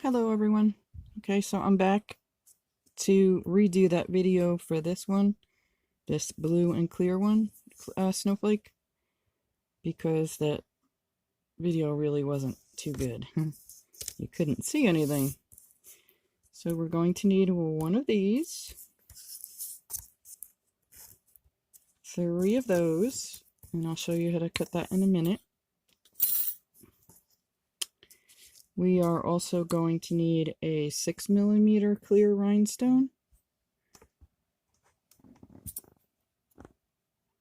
Hello everyone. Okay, so I'm back to redo that video for this one, this blue and clear one, Snowflake, because that video really wasn't too good. You couldn't see anything. So we're going to need one of these, 3 of those, and I'll show you how to cut that in a minute. We are also going to need a 6mm clear rhinestone,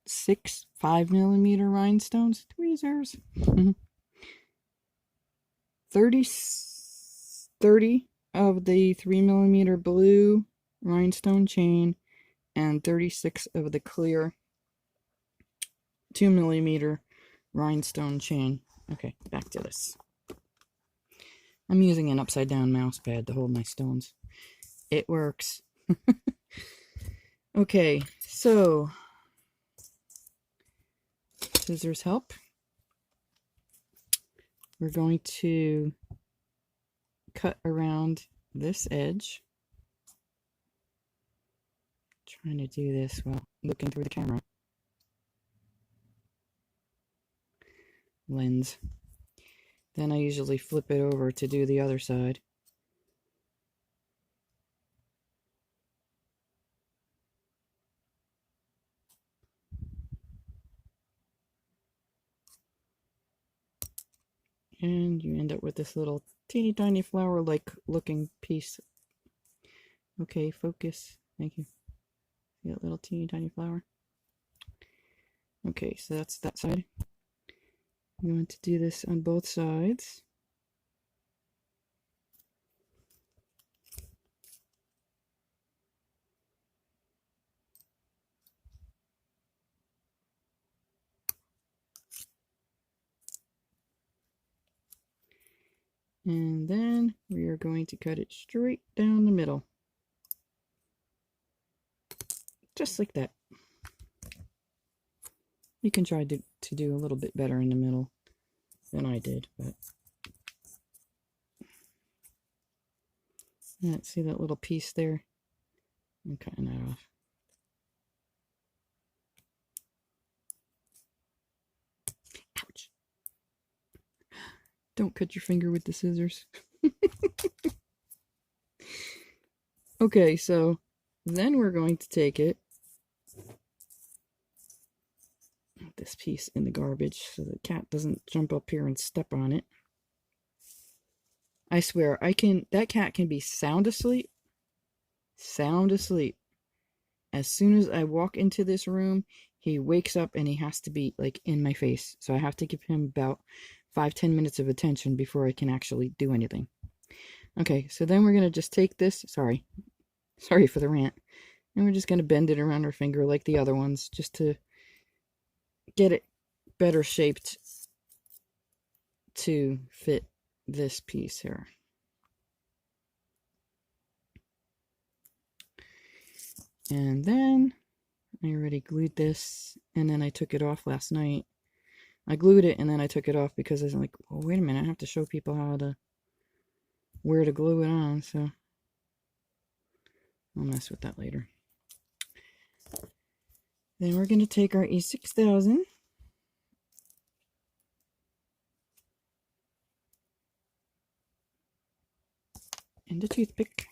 6 5mm rhinestones, tweezers, 30 of the 3mm blue rhinestone chain, and 36 of the clear 2mm rhinestone chain. Okay, back to this. I'm using an upside down mouse pad to hold my stones. It works. Okay, so scissors help. We're going to cut around this edge. Trying to do this while looking through the camera lens. Then I usually flip it over to do the other side. And you end up with this little teeny tiny flower-like looking piece. Okay, focus. Thank you. See that little teeny tiny flower? Okay, so that's that side. You want to do this on both sides. And then we are going to cut it straight down the middle. Just like that. You can try to do a little bit better in the middle than I did, but yeah, see that little piece there? I'm cutting that off. Ouch. Don't cut your finger with the scissors. Okay, so then we're going to take it, this piece in the garbage so the cat doesn't jump up here and step on it. I swear, that cat can be sound asleep. Sound asleep. As soon as I walk into this room, he wakes up and he has to be like in my face. So I have to give him about 5-10 minutes of attention before I can actually do anything. Okay, so then we're going to just take this, sorry for the rant, and we're just going to bend it around our finger like the other ones, just to get it better shaped to fit this piece here. And then I already glued this, and then I took it off last night. I glued it and then I took it off because I was like, well, wait a minute, I have to show people where to glue it on, so I'll mess with that later. Then we're going to take our E6000 and a toothpick.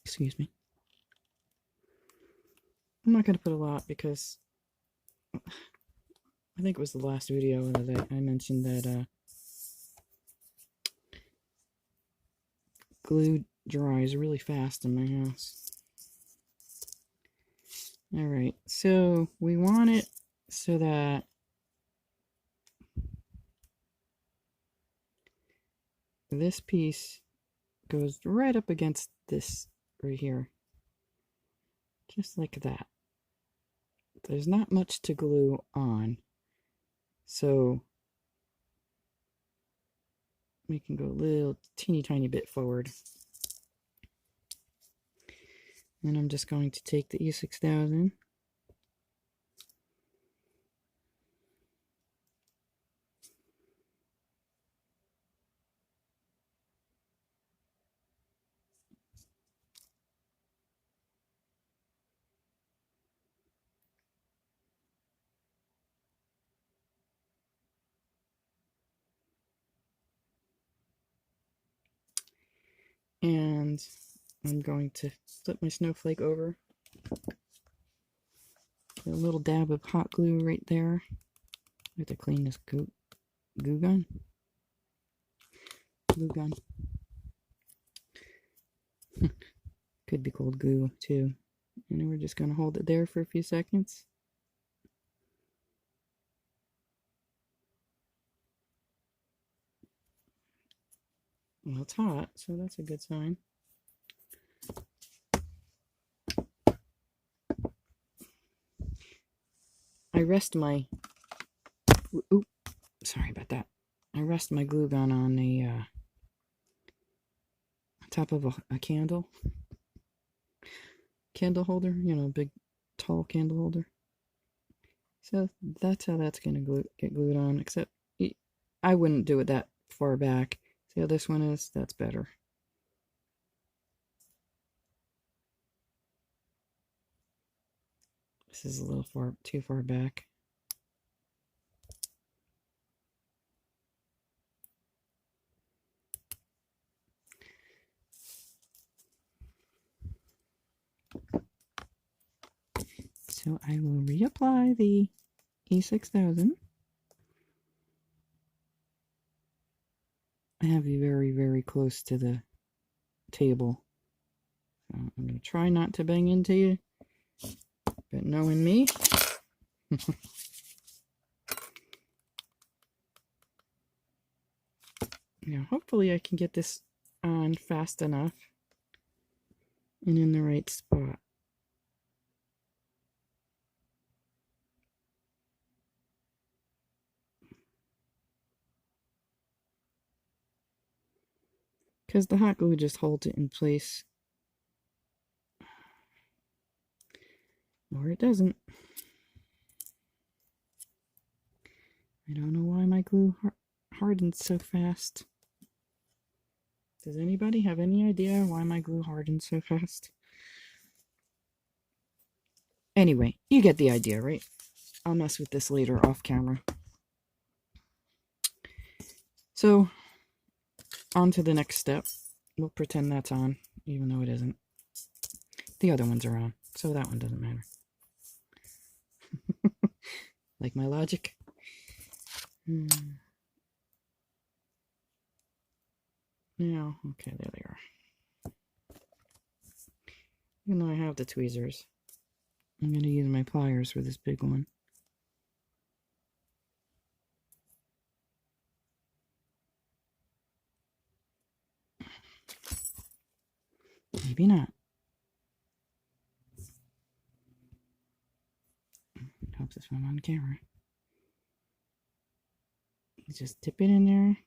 Excuse me. I'm not going to put a lot because I think it was the last video that I mentioned that glue dries really fast in my house. Alright, so we want it so that this piece goes right up against this right here. Just like that. There's not much to glue on, so we can go a little teeny tiny bit forward. And I'm just going to take the E6000 And I'm going to flip my snowflake over. A little dab of hot glue right there. I have to clean this glue gun. Glue gun. Could be called glue too. And we're just going to hold it there for a few seconds. Well, it's hot, so that's a good sign. I rest my... Oop, sorry about that. I rest my glue gun on the top of a candle holder, you know, big tall candle holder. So that's how that's gonna get glued on, except I wouldn't do it that far back. See how this one is? That's better. This is a little too far back. So I will reapply the E6000. I have you very, very close to the table. So I'm going to try not to bang into you, but knowing me, now hopefully I can get this on fast enough and in the right spot. Because the hot glue just holds it in place. Or it doesn't. I don't know why my glue hardens so fast. Does anybody have any idea why my glue hardens so fast? Anyway, you get the idea, right? I'll mess with this later off camera. So, on to the next step. We'll pretend that's on, even though it isn't. The other ones are on, so that one doesn't matter. Like my logic? Now, okay, there they are. Even though I have the tweezers, I'm going to use my pliers for this big one. Maybe not. Helps if I'm on camera. You just dip it in there.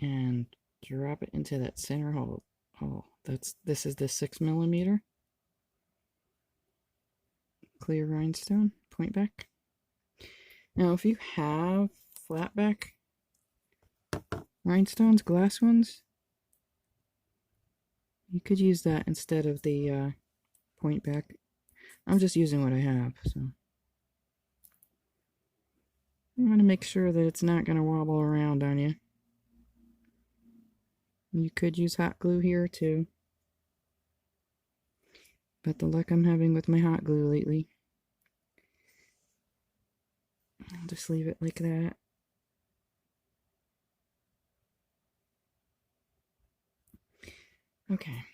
And drop it into that center hole. This is the 6mm clear rhinestone point back. Now, if you have flat back rhinestones, glass ones, you could use that instead of the point back. I'm just using what I have, so I'm going to make sure that it's not going to wobble around on you. You could use hot glue here too, but the luck I'm having with my hot glue lately, I'll just leave it like that. Okay.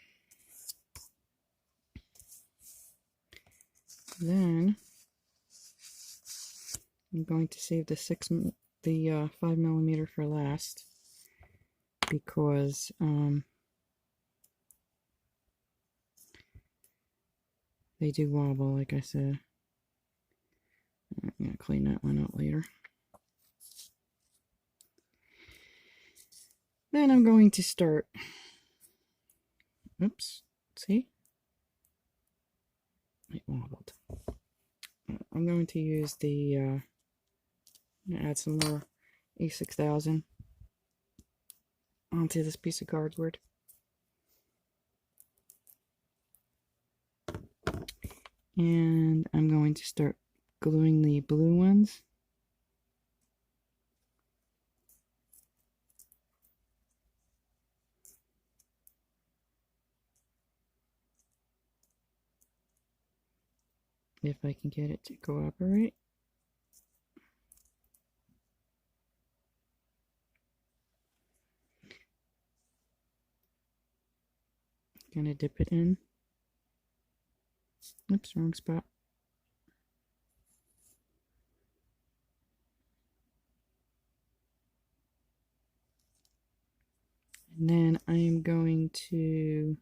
Then I'm going to save the 5mm for last, because they do wobble, like I said. I'm going to clean that one out later. Then I'm going to start, oops, see? It wobbled. I'm going to use the, add some more E6000 onto this piece of cardboard. And I'm going to start gluing the blue ones if I can get it to cooperate. Gonna dip it in. Oops, wrong spot. And then I am going to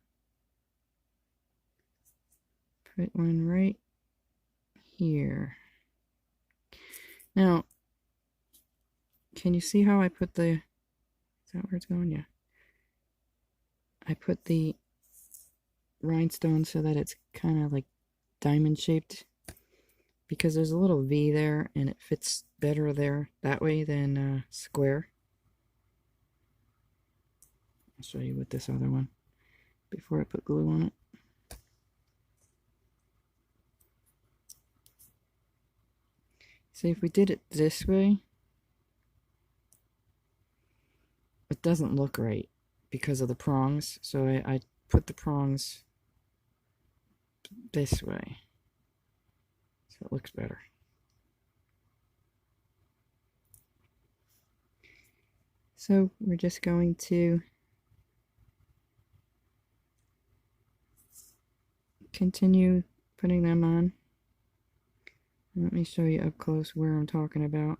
put one right here. Now, can you see how I put the, is that where it's going? Yeah. I put the rhinestone so that it's kind of like diamond shaped, because there's a little V there and it fits better there that way than square. I'll show you with this other one before I put glue on it. See, if we did it this way, it doesn't look right because of the prongs. So I put the prongs this way so it looks better. So we're just going to continue putting them on. Let me show you up close where I'm talking about.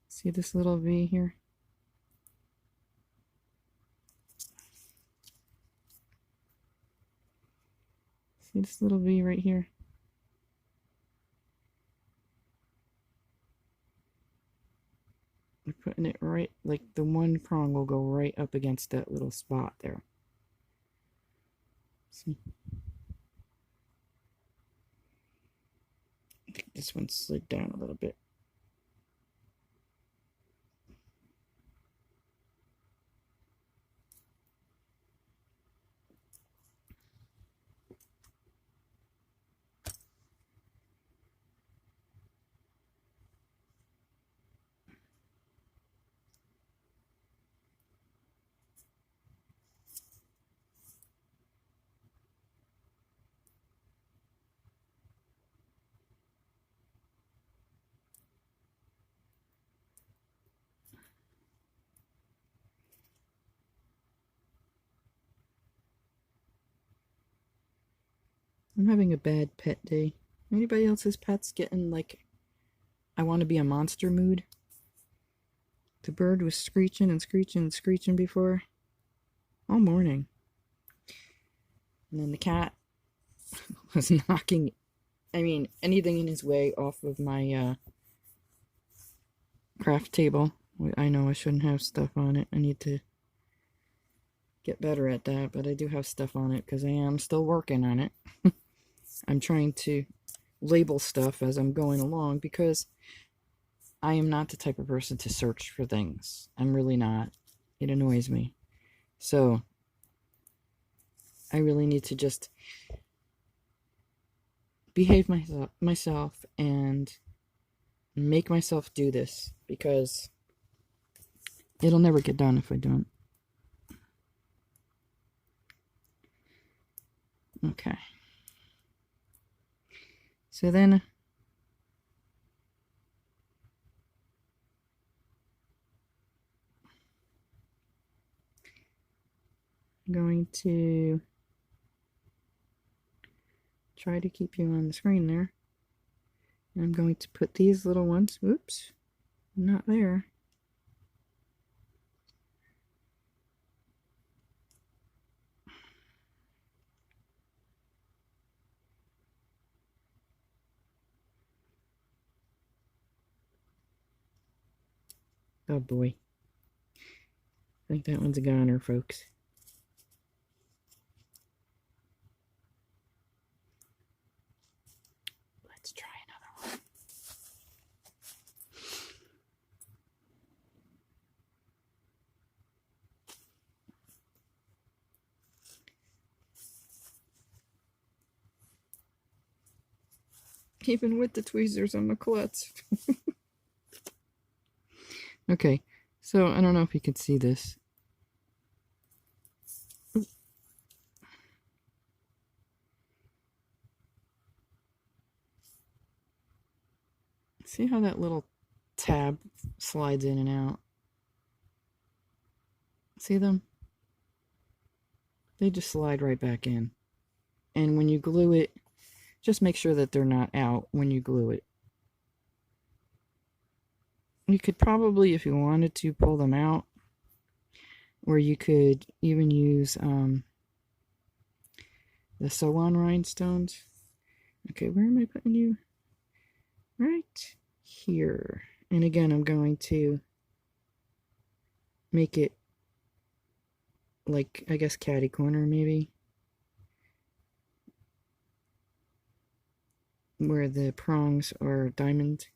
See this little V here? See this little V right here? We're putting it right, like the one prong will go right up against that little spot there. See? I think this one slid down a little bit. I'm having a bad pet day. Anybody else's pets getting like, I want to be a monster mood? The bird was screeching and screeching and screeching before all morning. And then the cat was knocking, I mean, anything in his way off of my craft table. I know I shouldn't have stuff on it. I need to get better at that, but I do have stuff on it because I am still working on it. I'm trying to label stuff as I'm going along because I am not the type of person to search for things. I'm really not. It annoys me. So I really need to just behave myself and make myself do this because it'll never get done if I don't. Okay. So then I'm going to try to keep you on the screen there. And I'm going to put these little ones, oops, not there. Oh boy. I think that one's a goner, folks. Let's try another one. Even with the tweezers, I'm a klutz. Okay, so I don't know if you can see this. See how that little tab slides in and out? See them? They just slide right back in. And when you glue it, just make sure that they're not out when you glue it. You could probably, if you wanted to, pull them out. Or you could even use the sew-on rhinestones. Okay, where am I putting you? Right here. And again, I'm going to make it like, I guess, catty corner maybe. Where the prongs are diamond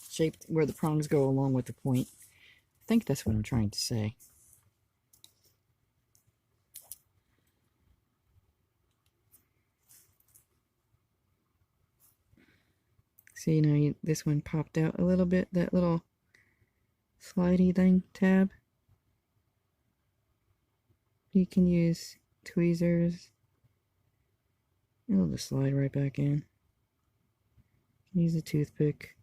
shaped, where the prongs go along with the point. I think that's what I'm trying to say. See, now this one popped out a little bit, that little slidey thing, tab. You can use tweezers. It'll just slide right back in. Use a toothpick.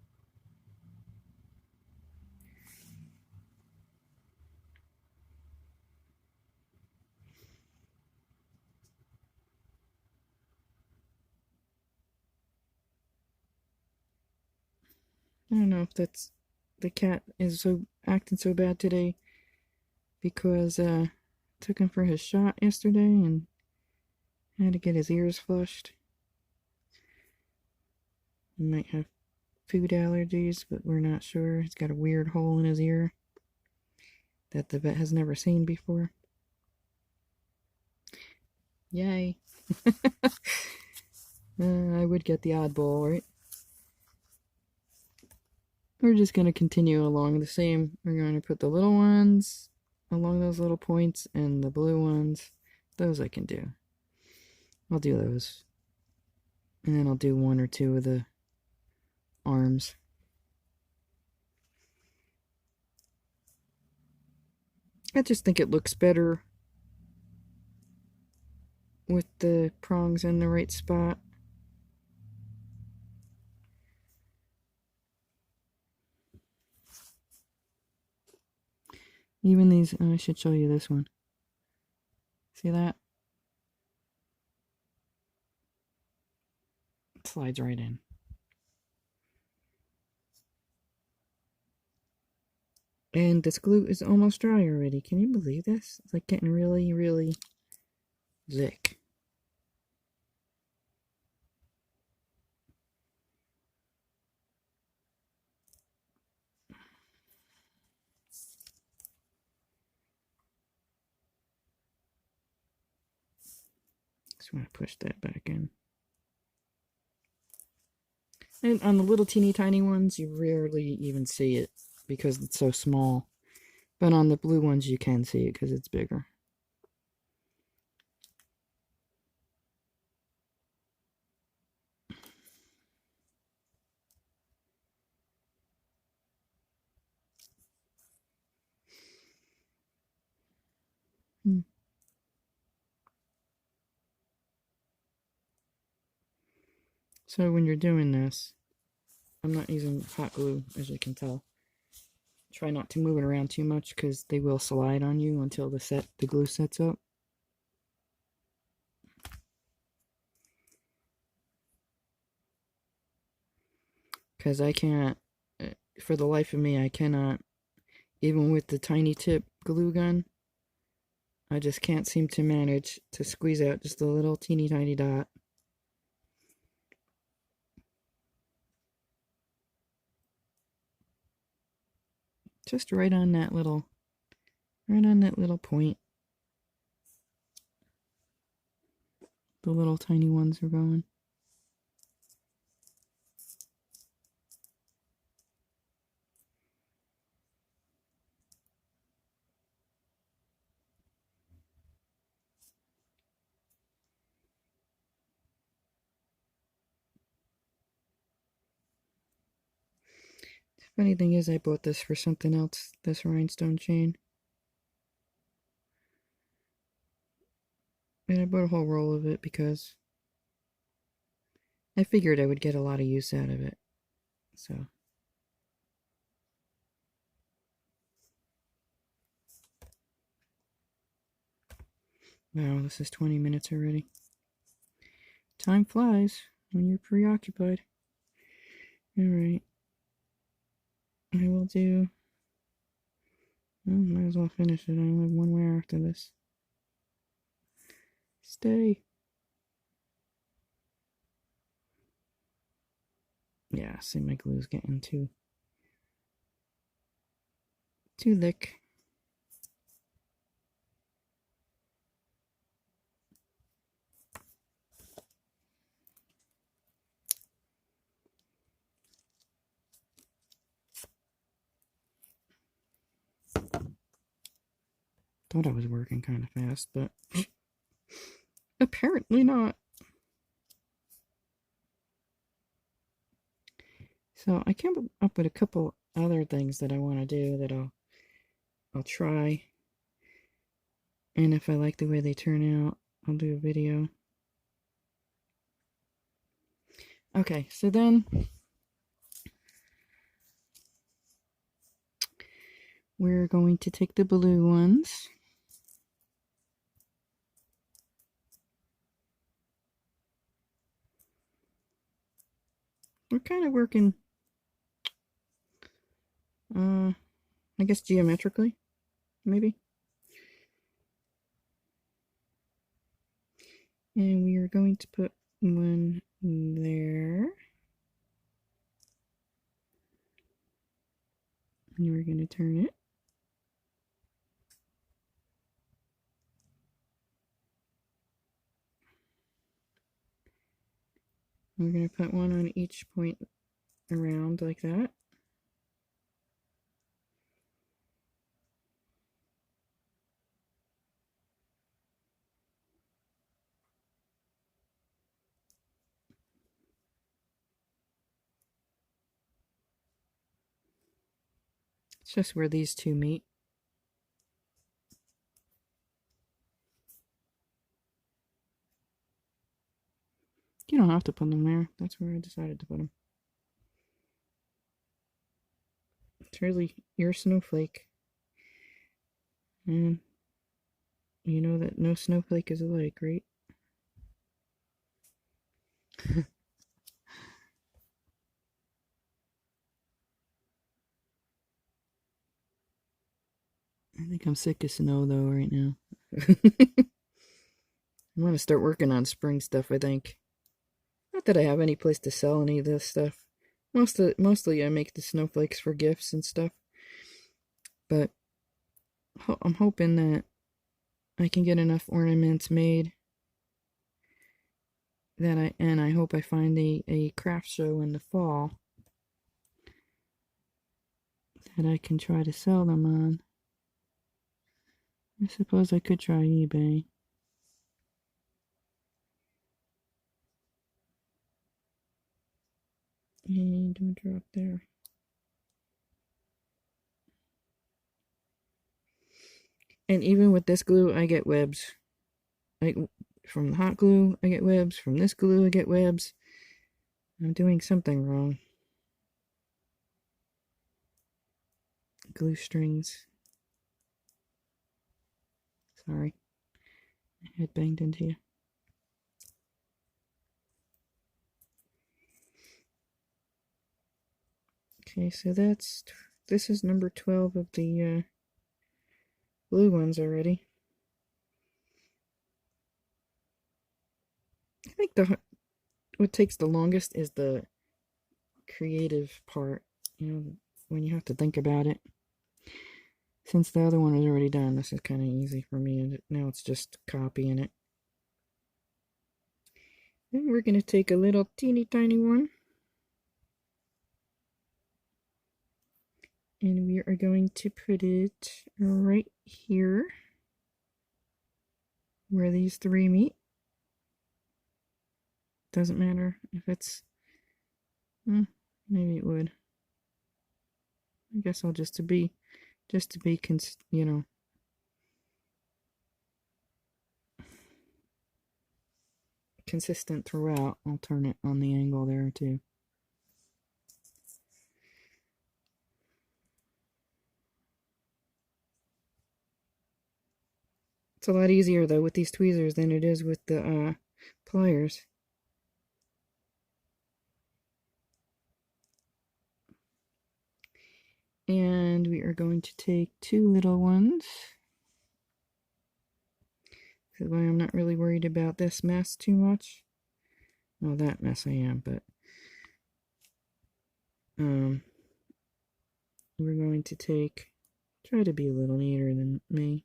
I don't know if that's the cat is so acting so bad today because took him for his shot yesterday and had to get his ears flushed. He might have food allergies, but we're not sure. He's got a weird hole in his ear that the vet has never seen before. Yay. I would get the oddball, right? We're just going to continue along the same. We're going to put the little ones along those little points and the blue ones. Those I can do. I'll do those. And then I'll do one or two of the arms. I just think it looks better with the prongs in the right spot. Even these, I should show you this one. See that? It slides right in. And this glue is almost dry already. Can you believe this? It's like getting really, really thick. Just want to push that back in. And on the little teeny tiny ones, you rarely even see it because it's so small. But on the blue ones, you can see it because it's bigger. So when you're doing this, I'm not using hot glue, as you can tell. Try not to move it around too much because they will slide on you until the glue sets up. Because I can't, for the life of me, I cannot, even with the tiny tip glue gun, I just can't seem to manage to squeeze out just a little teeny tiny dot. Just right on that little point. The little tiny ones are going. Funny thing is, I bought this for something else, this rhinestone chain. And I bought a whole roll of it because I figured I would get a lot of use out of it. So Wow, this is 20 minutes already. Time flies when you're preoccupied. Alright. I will do... Well, might as well finish it. I only have one wear after this. Stay. Yeah, see, my glue's getting too thick. Thought I was working kind of fast, but apparently not. So I came up with a couple other things that I want to do that I'll try, and if I like the way they turn out, I'll do a video. Okay, so then we're going to take the blue ones. We're kind of working, I guess geometrically, maybe. And we are going to put one there. And we're going to turn it. We're going to put one on each point around like that. It's just where these two meet. You don't have to put them there. That's where I decided to put them. It's really your snowflake. And you know that no snowflake is alike, right? I think I'm sick of snow though right now. I'm gonna start working on spring stuff, I think. Not that I have any place to sell any of this stuff. Mostly I make the snowflakes for gifts and stuff. But I'm hoping that I can get enough ornaments made that I hope I find a craft show in the fall that I can try to sell them on. I suppose I could try eBay. Hey, don't drop there. And even with this glue, I get webs. Like from the hot glue, I get webs. From this glue, I get webs. I'm doing something wrong. Glue strings. Sorry. My head banged into you. Okay, so this is number 12 of the blue ones already. I think what takes the longest is the creative part, you know, when you have to think about it. Since the other one is already done, this is kind of easy for me, and now it's just copying it. Then we're going to take a little teeny tiny one, and we are going to put it right here where these three meet. Doesn't matter if it's, maybe it would. I guess I'll just to be you know, consistent throughout, I'll turn it on the angle there too. It's a lot easier though with these tweezers than it is with the pliers. And we are going to take two little ones. That's why I'm not really worried about this mess too much. Well, that mess I am, but we're going to try to be a little neater than me.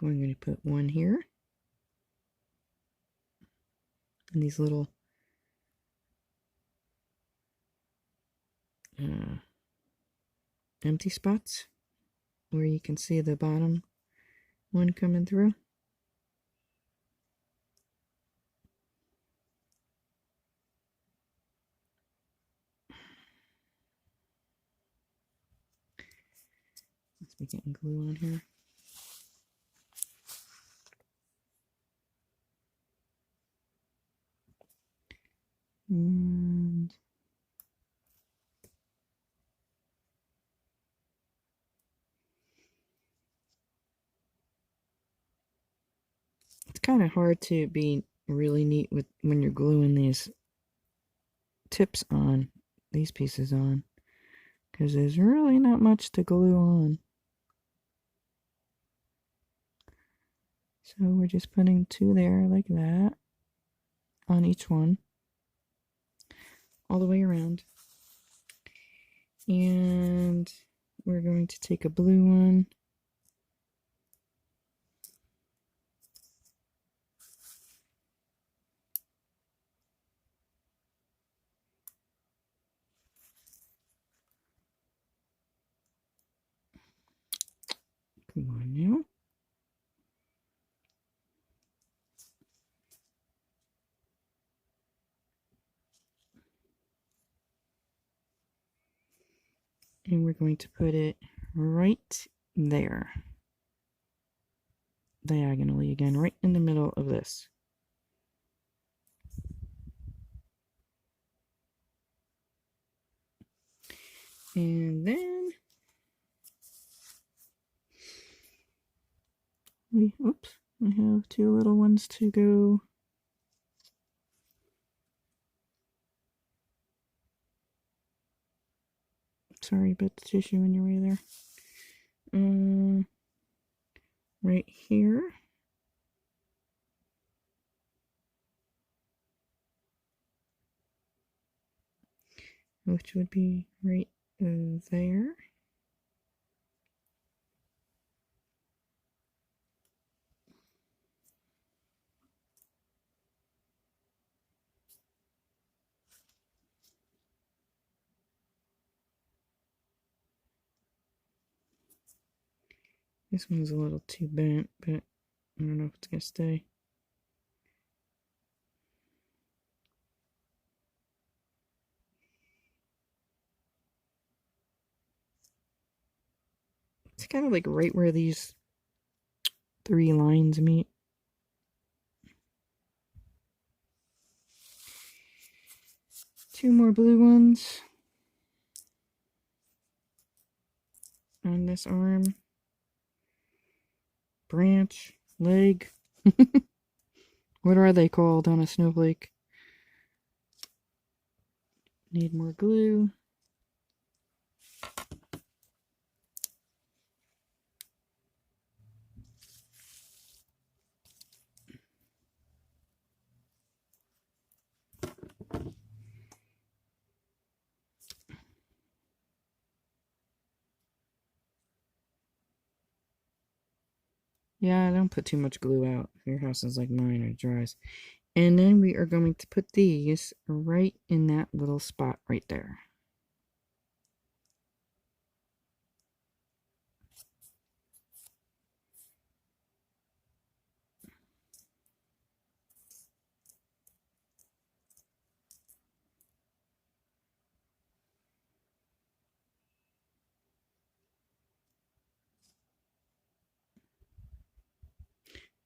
I'm going to put one here. And these little empty spots where you can see the bottom one coming through. Let's be getting glue on here. And it's kind of hard to be really neat with when you're gluing these tips on, these pieces on, because there's really not much to glue on. So we're just putting two there like that on each one, all the way around. And we're going to take a blue one. Come on now. And we're going to put it right there. Diagonally again, right in the middle of this. And then I have two little ones to go. Sorry about the tissue in your way there. Right here. Which would be right there. This one's a little too bent, but I don't know if it's gonna stay. It's kind of like right where these three lines meet. Two more blue ones on this arm, branch, leg. What are they called on a snowflake? Need more glue. Yeah, don't put too much glue out. If your house is like mine, it dries. And then we are going to put these right in that little spot right there.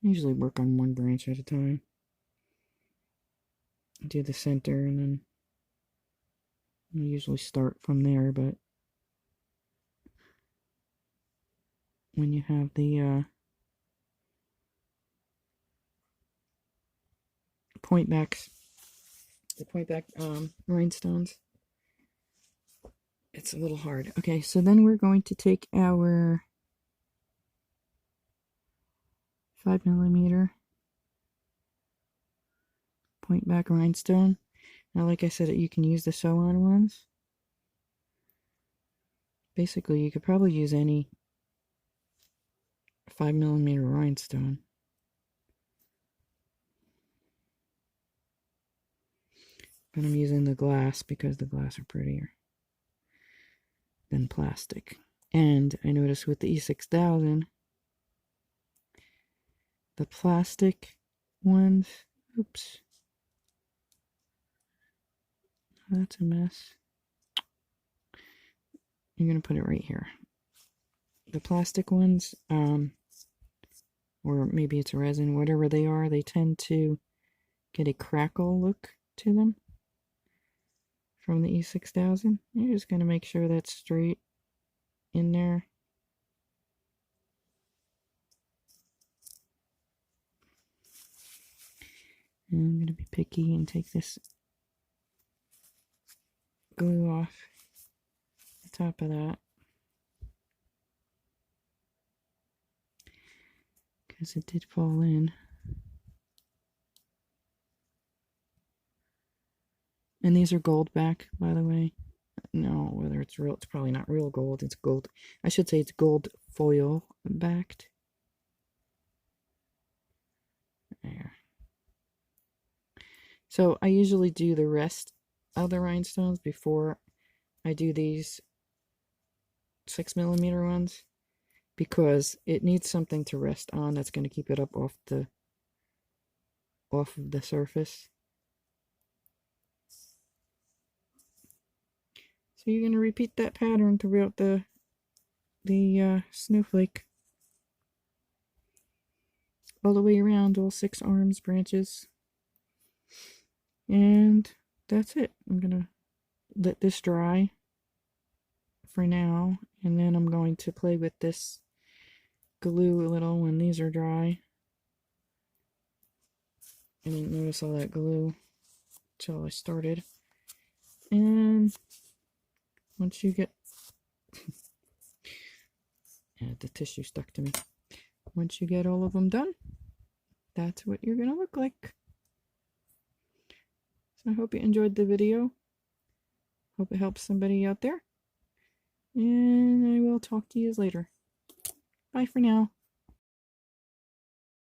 I usually work on one branch at a time. Do the center and then I usually start from there, but when you have the point backs, the point back rhinestones, it's a little hard. Okay, so then we're going to take our 5mm point back rhinestone. Now, like I said, you can use the sew-on ones. Basically, you could probably use any 5mm rhinestone. But I'm using the glass because the glass are prettier than plastic. And I noticed with the E6000, the plastic ones, oops, that's a mess. You're going to put it right here. The plastic ones, or maybe it's resin, whatever they are, they tend to get a crackle look to them from the E6000. You're just going to make sure that's straight in there. And I'm going to be picky and take this glue off the top of that, because it did fall in. And these are gold back, by the way. No, whether it's real, it's probably not real gold. It's gold. I should say it's gold foil backed. There. So I usually do the rest of the rhinestones before I do these 6mm ones, because it needs something to rest on that's going to keep it up off of the surface. So you're going to repeat that pattern throughout the snowflake, all the way around, all 6 arms, branches. And that's it. I'm going to let this dry for now, and then I'm going to play with this glue a little when these are dry. I didn't notice all that glue until I started. And once you get the tissue stuck to me. Once you get all of them done, that's what you're gonna look like. So I hope you enjoyed the video. Hope it helps somebody out there. And I will talk to you later. Bye for now.